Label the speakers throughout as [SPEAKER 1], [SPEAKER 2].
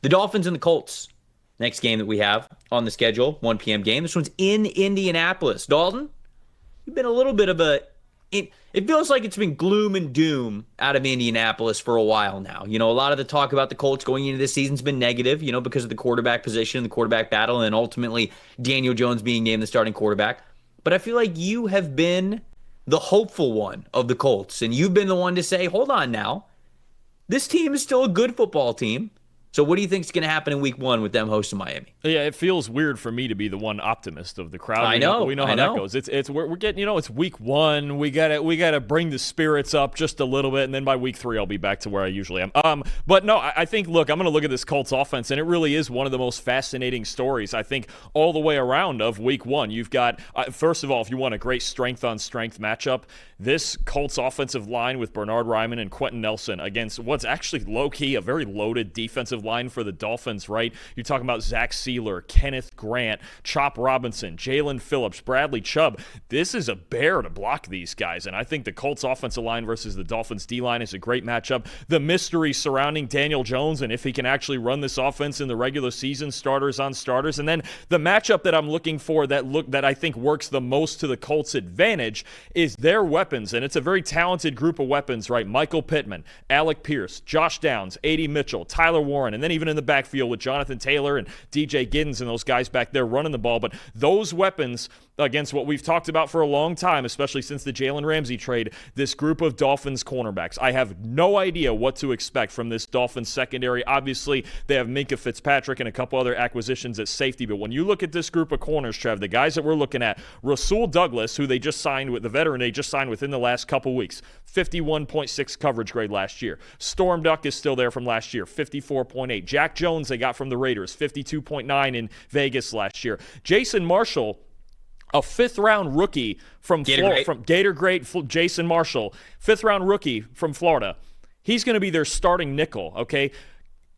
[SPEAKER 1] The Dolphins and the Colts. Next game that we have on the schedule, 1 p.m. game. This one's in Indianapolis. Dalton, you've been a little bit of it feels like it's been gloom and doom out of Indianapolis for a while now. A lot of the talk about the Colts going into this season's been negative, because of the quarterback position, the quarterback battle, and ultimately Daniel Jones being named the starting quarterback. But I feel like you have been the hopeful one of the Colts, and you've been the one to say, hold on now, this team is still a good football team. So what do you think is going to happen in week 1 with them hosting Miami?
[SPEAKER 2] Yeah, it feels weird for me to be the one optimist of the crowd.
[SPEAKER 1] I know.
[SPEAKER 2] We know how that goes. We're getting, it's week 1. We gotta bring the spirits up just a little bit, and then by week 3 I'll be back to where I usually am. But no, I think, look, I'm gonna look at this Colts offense, and it really is one of the most fascinating stories, I think, all the way around of week 1. You've got, first of all, if you want a great strength on strength matchup, this Colts offensive line with Bernard Ryman and Quentin Nelson against what's actually low-key a very loaded defensive line for the Dolphins, right? You're talking about Zach Sealer, Kenneth Grant, Chop Robinson, Jalen Phillips, Bradley Chubb. This is a bear to block these guys, and I think the Colts offensive line versus the Dolphins D-line is a great matchup. The mystery surrounding Daniel Jones and if he can actually run this offense in the regular season, starters on starters, and then the matchup that I'm looking for that I think works the most to the Colts' advantage is their weapons, and it's a very talented group of weapons, right? Michael Pittman, Alec Pierce, Josh Downs, A.D. Mitchell, Tyler Warren, and then even in the backfield with Jonathan Taylor and DJ Giddens and those guys back there running the ball. But those weapons against what we've talked about for a long time, especially since the Jalen Ramsey trade, this group of Dolphins cornerbacks. I have no idea what to expect from this Dolphins secondary. Obviously, they have Minkah Fitzpatrick and a couple other acquisitions at safety. But when you look at this group of corners, Trev, the guys that we're looking at, Rasul Douglas, who they just signed with, the veteran they just signed within the last couple weeks, 51.6 coverage grade last year. Storm Duck is still there from last year, 54.8. Jack Jones they got from the Raiders, 52.9 in Vegas last year. Jason Marshall, a fifth-round rookie from Florida, from Gator great Jason Marshall, fifth-round rookie from Florida. He's going to be their starting nickel, okay?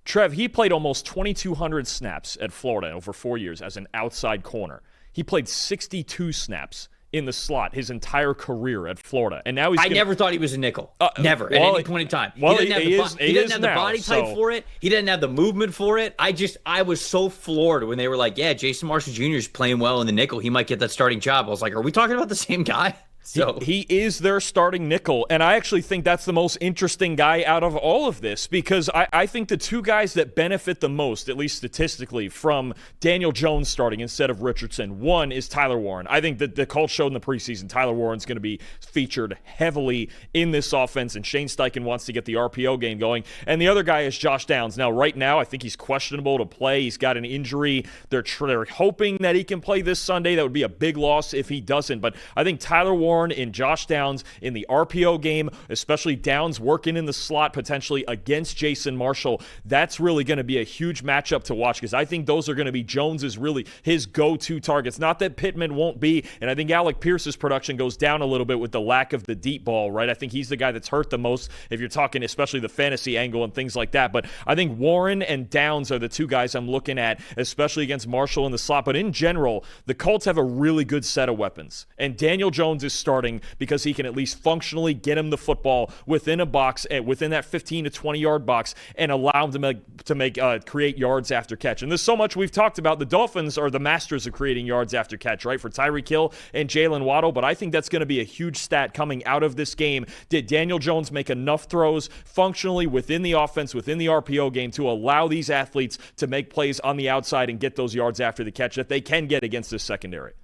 [SPEAKER 2] Trev, he played almost 2,200 snaps at Florida over 4 years as an outside corner. He played 62 snaps in the slot his entire career at Florida. And now I
[SPEAKER 1] never thought he was a nickel. Never, at any point in time.
[SPEAKER 2] Well,
[SPEAKER 1] he doesn't have the body type
[SPEAKER 2] so.
[SPEAKER 1] for it. He doesn't have the movement for it. I was so floored when they were like, yeah, Jason Marshall Jr. is playing well in the nickel. He might get that starting job. I was like, are we talking about the same guy? So
[SPEAKER 2] he is their starting nickel, and I actually think that's the most interesting guy out of all of this because I think the two guys that benefit the most, at least statistically, from Daniel Jones starting instead of Richardson, one is Tyler Warren. I think that the Colts showed in the preseason Tyler Warren's going to be featured heavily in this offense, and Shane Steichen wants to get the RPO game going. And the other guy is Josh Downs. Now, right now, I think he's questionable to play. He's got an injury. They're hoping that he can play this Sunday. That would be a big loss if he doesn't. But I think Tyler Warren and Josh Downs in the RPO game, especially Downs working in the slot potentially against Jason Marshall, that's really going to be a huge matchup to watch because I think those are going to be Jones's really his go-to targets. Not that Pittman won't be, and I think Alec Pierce's production goes down a little bit with the lack of the deep ball, right? I think he's the guy that's hurt the most if you're talking especially the fantasy angle and things like that. But I think Warren and Downs are the two guys I'm looking at, especially against Marshall in the slot. But in general, the Colts have a really good set of weapons, and Daniel Jones is starting because he can at least functionally get him the football within a box, within that 15 to 20 yard box, and allow him to create yards after catch. And there's so much we've talked about. The Dolphins are the masters of creating yards after catch, right? For Tyreek Hill and Jalen Waddle, but I think that's going to be a huge stat coming out of this game. Did Daniel Jones make enough throws functionally within the offense, within the RPO game, to allow these athletes to make plays on the outside and get those yards after the catch that they can get against this secondary?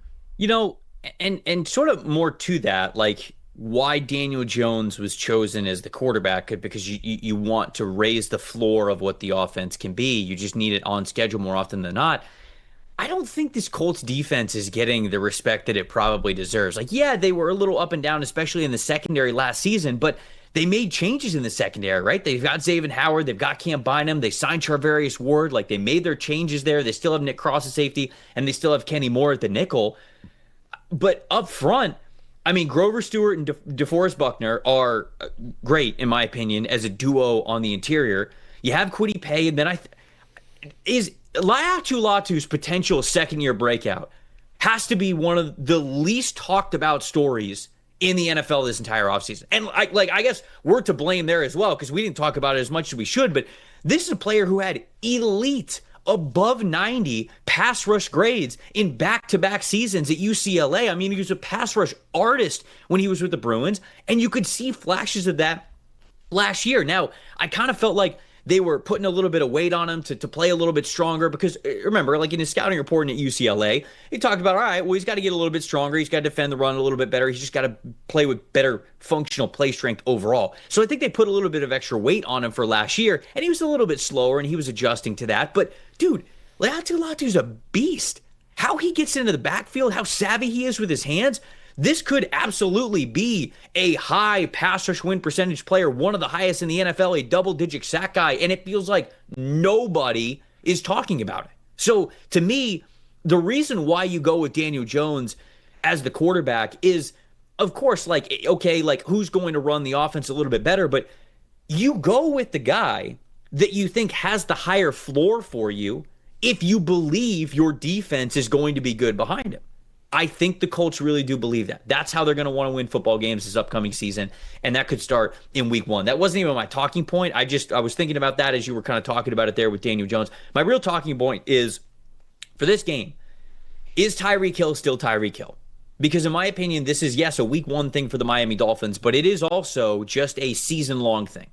[SPEAKER 1] And sort of more to that, like why Daniel Jones was chosen as the quarterback, because you want to raise the floor of what the offense can be. You just need it on schedule more often than not. I don't think this Colts defense is getting the respect that it probably deserves. Like, yeah, they were a little up and down, especially in the secondary last season, but they made changes in the secondary, right? They've got Xavier Howard, they've got Cam Bynum, they signed Charvarius Ward, like they made their changes there. They still have Nick Cross at safety, and they still have Kenny Moore at the nickel. But up front, I mean, Grover Stewart and DeForest Buckner are great, in my opinion, as a duo on the interior. You have Kwity Paye, and then is Laiatu Latu's potential second-year breakout has to be one of the least talked about stories in the NFL this entire offseason. And I guess we're to blame there as well because we didn't talk about it as much as we should, but This is a player who had elite above 90 pass rush grades in back-to-back seasons at UCLA. I mean, he was a pass rush artist when he was with the Bruins, and you could see flashes of that last year. Now, I kind of felt like they were putting a little bit of weight on him to play a little bit stronger because, remember, like in his scouting report at UCLA, he talked about, all right, well, he's got to get a little bit stronger. He's got to defend the run a little bit better. He's just got to play with better functional play strength overall. So I think they put a little bit of extra weight on him for last year, and he was a little bit slower, and he was adjusting to that. But, dude, Laiatu Latu's a beast. How he gets into the backfield, how savvy he is with his hands, this could absolutely be a high pass rush win percentage player, one of the highest in the NFL, a double-digit sack guy, and it feels like nobody is talking about it. So to me, the reason why you go with Daniel Jones as the quarterback is, of course, like, okay, like who's going to run the offense a little bit better, but you go with the guy that you think has the higher floor for you if you believe your defense is going to be good behind him. I think the Colts really do believe that. That's how they're going to want to win football games this upcoming season, and that could start in week 1. That wasn't even my talking point. I was thinking about that as you were kind of talking about it there with Daniel Jones. My real talking point is, for this game, is Tyreek Hill still Tyreek Hill? Because in my opinion, this is, yes, a week 1 thing for the Miami Dolphins, but it is also just a season-long thing.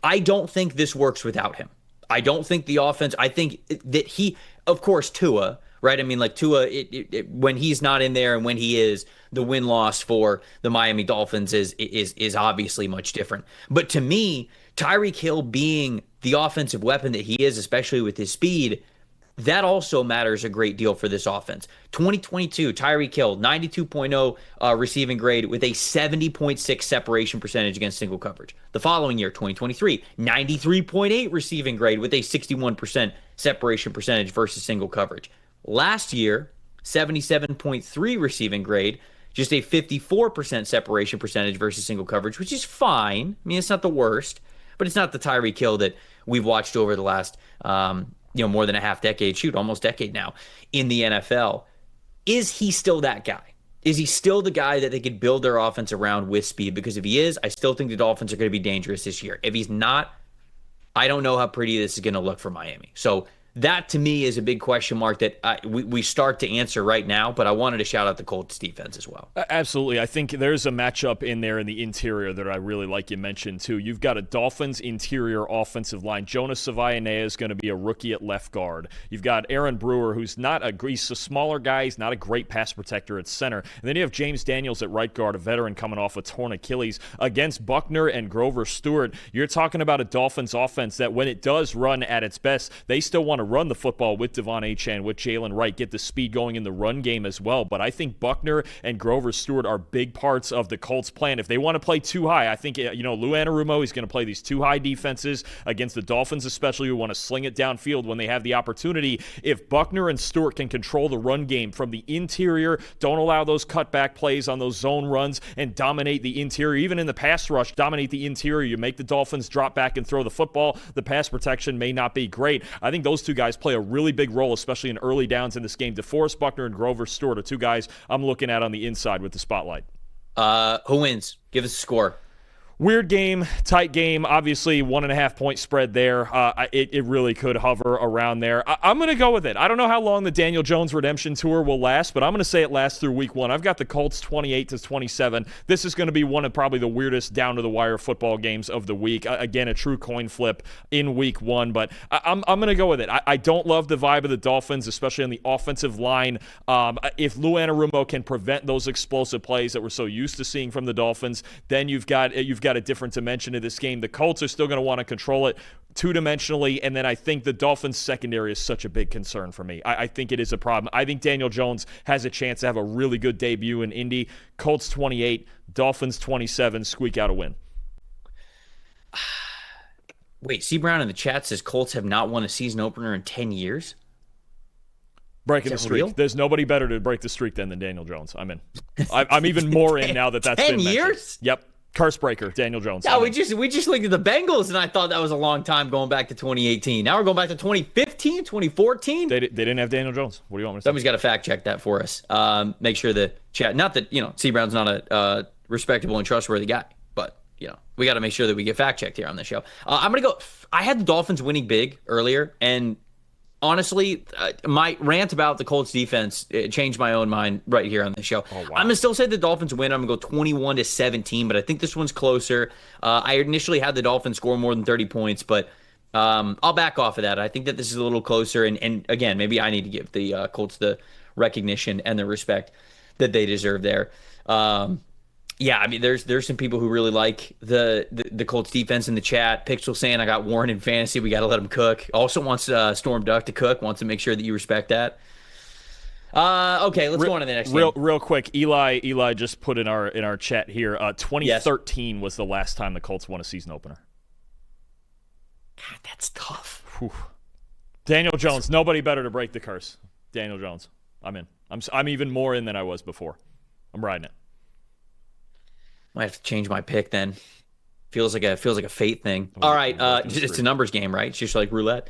[SPEAKER 1] I don't think this works without him. I don't think the offense, I think that he, of course, Tua, right? I mean, like Tua, when he's not in there and when he is, the win-loss for the Miami Dolphins is obviously much different. But to me, Tyreek Hill being the offensive weapon that he is, especially with his speed, that also matters a great deal for this offense. 2022, Tyreek Hill, 92.0 receiving grade with a 70.6 separation percentage against single coverage. The following year, 2023, 93.8 receiving grade with a 61% separation percentage versus single coverage. Last year, 77.3 receiving grade, just a 54% separation percentage versus single coverage, which is fine. I mean, it's not the worst, but it's not the Tyreek Hill that we've watched over the last more than a half decade, almost decade now in the NFL. Is he still that guy? Is he still the guy that they could build their offense around with speed? Because if he is, I still think the Dolphins are going to be dangerous this year. If he's not, I don't know how pretty this is going to look for Miami. So that, to me, is a big question mark that we start to answer right now, but I wanted to shout out the Colts defense as well.
[SPEAKER 2] Absolutely. I think there's a matchup in there in the interior that I really like you mentioned, too. You've got a Dolphins interior offensive line. Jonas Savaianea is going to be a rookie at left guard. You've got Aaron Brewer, who's he's a smaller guy. He's not a great pass protector at center. And then you have James Daniels at right guard, a veteran coming off a torn Achilles. Against Buckner and Grover Stewart, you're talking about a Dolphins offense that when it does run at its best, they still want to run the football with Devon Achane, with Jalen Wright, get the speed going in the run game as well. But I think Buckner and Grover Stewart are big parts of the Colts' plan. If they want to play too high, I think, Lou Anarumo is going to play these too high defenses against the Dolphins, especially who want to sling it downfield when they have the opportunity. If Buckner and Stewart can control the run game from the interior, don't allow those cutback plays on those zone runs and dominate the interior, even in the pass rush, dominate the interior. You make the Dolphins drop back and throw the football. The pass protection may not be great. I think those two guys play a really big role, especially in early downs in this game. DeForest Buckner and Grover Stewart are two guys I'm looking at on the inside with the spotlight.
[SPEAKER 1] Who wins? Give us a score.
[SPEAKER 2] Weird game, tight game. Obviously, 1.5 point spread there. It really could hover around there. I'm going to go with it. I don't know how long the Daniel Jones redemption tour will last, but I'm going to say it lasts through week 1. I've got the Colts 28-27. This is going to be one of probably the weirdest down-to-the-wire football games of the week. Again, a true coin flip in week 1, but I'm going to go with it. I don't love the vibe of the Dolphins, especially on the offensive line. If Lou Anarumo can prevent those explosive plays that we're so used to seeing from the Dolphins, then you've got a different dimension of this game. The Colts are still going to want to control it two-dimensionally, and then I think the Dolphins secondary is such a big concern for me. I think it is a problem. I think Daniel Jones has a chance to have a really good debut in Indy. Colts 28, Dolphins 27, squeak out a win.
[SPEAKER 1] Wait, C. Brown in the chat says Colts have not won a season opener in 10 years?
[SPEAKER 2] Breaking the streak. Real? There's nobody better to break the streak than Daniel Jones. I'm in. I'm even more in now that's 10 been mentioned. 10 years? Yep. Curse breaker, Daniel Jones.
[SPEAKER 1] Yeah, we just looked at the Bengals, and I thought that was a long time going back to 2018. Now we're going back to 2015, 2014.
[SPEAKER 2] They didn't have Daniel Jones. What do you want me to say?
[SPEAKER 1] Somebody's got to fact check that for us. Make sure the chat. Not that C. Brown's not a respectable and trustworthy guy, but we got to make sure that we get fact checked here on the show. I'm gonna go. I had the Dolphins winning big earlier, and honestly, my rant about the Colts defense changed my own mind right here on the show.
[SPEAKER 2] Oh, wow.
[SPEAKER 1] I'm gonna still say the Dolphins win. I'm gonna go 21-17, but I think this one's closer. I initially had the Dolphins score more than 30 points, but I'll back off of that. I think that this is a little closer, and again, maybe I need to give the Colts the recognition and the respect that they deserve there. Yeah, I mean, there's some people who really like the Colts defense in the chat. Pixel saying I got Warren in fantasy. We got to let him cook. Also wants Storm Duck to cook. Wants to make sure that you respect that. Okay, let's go on to the next game.
[SPEAKER 2] Real quick, Eli just put in our chat here. 2013 was the last time the Colts won a season opener.
[SPEAKER 1] God, that's tough.
[SPEAKER 2] Whew. Daniel Jones, nobody better to break the curse. Daniel Jones, I'm in. I'm even more in than I was before. I'm riding it.
[SPEAKER 1] Might have to change my pick then. Feels like a fate thing. All right, it's a numbers game, right? It's just like roulette.